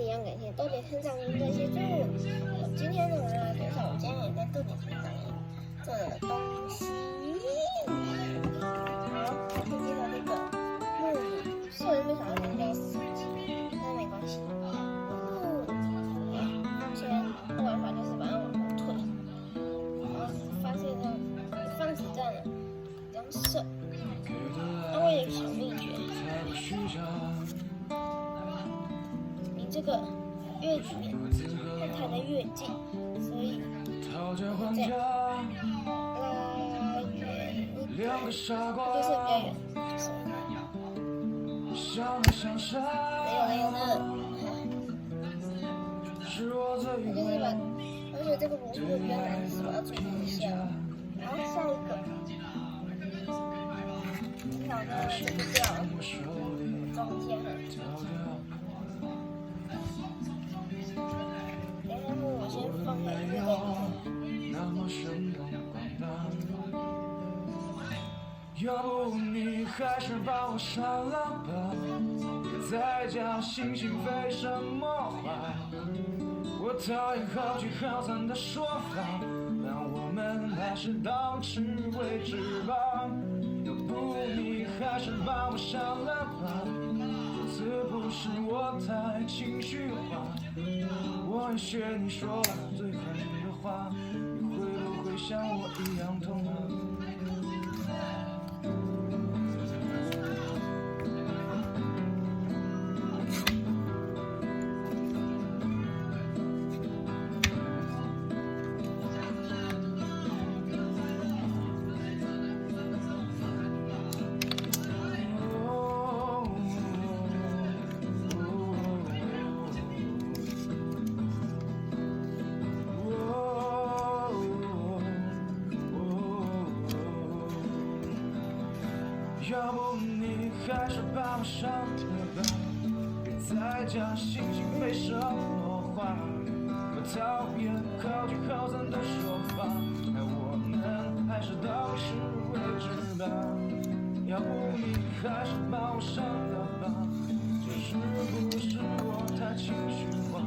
也要感谢豆点成长营的协助。今天呢，我要介绍我今天也在豆点成长营做的东西。好，先介绍这个木乳，是我这边少了人家4集，但没关系。先玩法就是把它往后推，然后发现这样放子弹了，这样射。那我有一个小秘诀，你这个越里面，它弹得越近，所以这样拉远一点，它就是比较远。没有呢。它就是把，而且这个魔术会比较难，是把它注意一下。然后下一个，这条呢就是掉中间了。等一下我先放在这个。要不你还是把我杀了吧，别再讲星星飞什么话。我讨厌好聚好散的说法，但我们还是到此为止吧。要不你还是把我杀了吧，这次不是我太情绪化，我也学你说了最狠的话，你会不会像我一样痛呢？要不你还是把我杀了吧，别再讲星星飞什么话。我讨厌好聚好散的说法，那我们还是到此为止吧。要不你还是把我杀了吧，这是不是我太情绪化？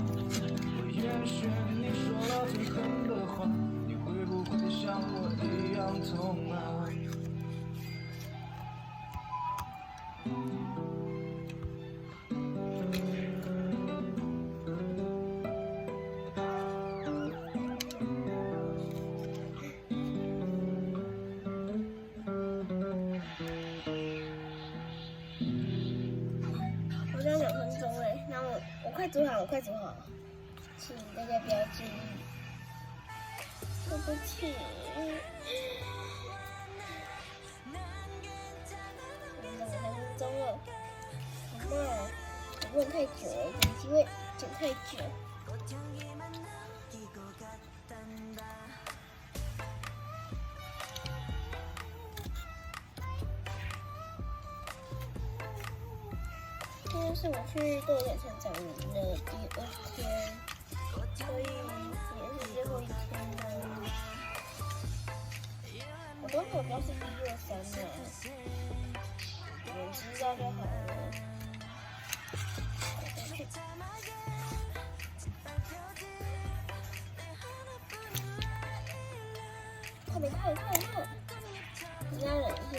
我也许你说了最狠的话，你会不会像我一样痛啊？好像2分钟哎，那我快煮好了，快煮好了，请大家不要介意，对不起。2分钟了，好嘛，不能太久了，有机会剪太久。今天是我去豆点成长营的第2天，所以也是最后一天了。我的目标是1、2、3嘛，你们知道就好了。快！你要忍一下。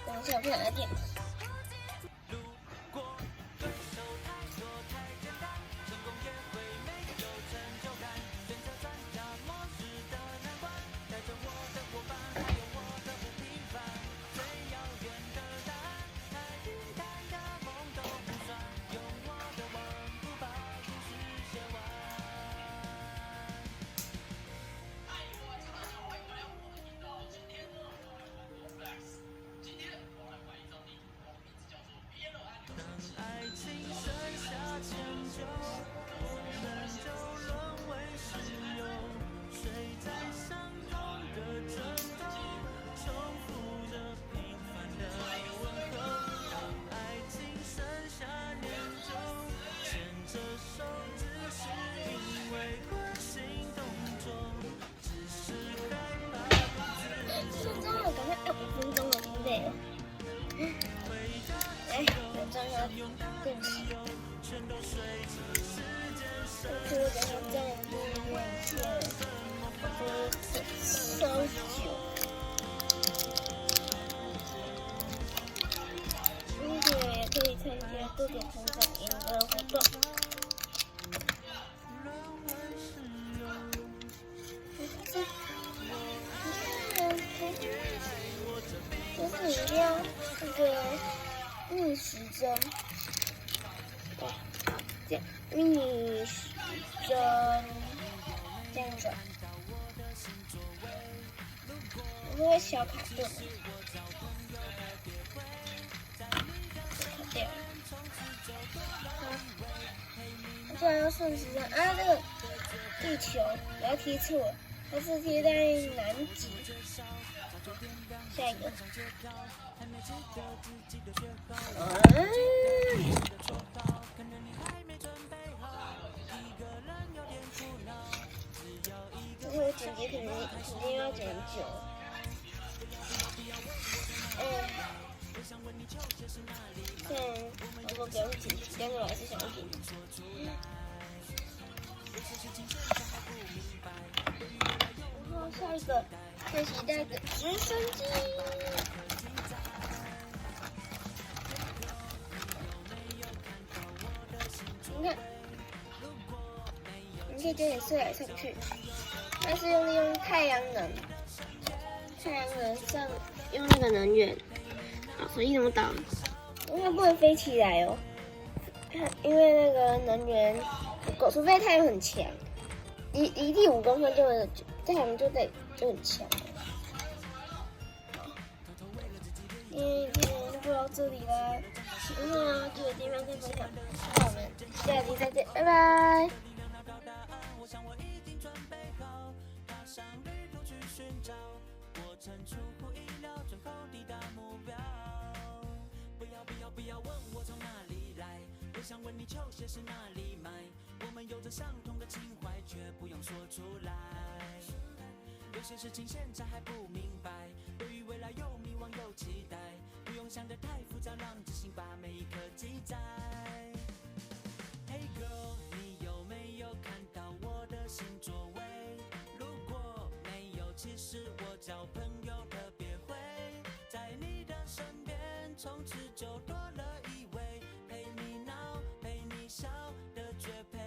等一下，我不想要电梯。定期。但是我觉得这样子有点，我觉得超久。而且也可以参加各种成长营的活动。就是一定要那个逆时针，对，这样逆时针这样转，我会小卡顿，卡掉。好，突然要顺时针啊，这个地球我要贴错了，它是贴在南极。下一个，因为我剪辑肯定要剪很久。如果不要剪，但是我还是想剪。然后下一个最期待的直升机。你看，你可以加点色彩上去。它是利用太阳能上用那个能源。好，手机怎么倒？因为它不能飞起来哦。因为那个能源，除非太阳很强，离地5公分太阳就很强。今天就播到这里啦，喜欢啊，记得订阅跟分享，那我们下期再见，拜拜。不要问我从哪里来，我想问你球鞋是哪里买，我们有着相同的情怀，却不用说出来。有些事情现在还不明白，对于未来又迷惘又期待，不用想得太复杂，让自信把每一刻记载。Hey girl， 你有没有看到我的新座位？如果没有，其实我交朋友特别会，在你的身边，从此就多了一位陪你闹、陪你笑的绝配。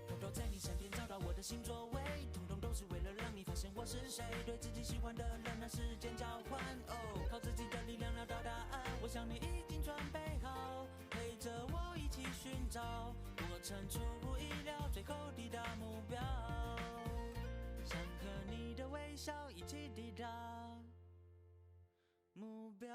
偷偷在你身边找到我的新座位，统统都是为了让你发现我是谁。对自己喜欢的人拿时间交换，哦，靠自己的力量找到答案。我想你已经准备好，陪着我一起寻找，过程出乎意料，最后抵达目标。想和你的微笑一起抵达目标。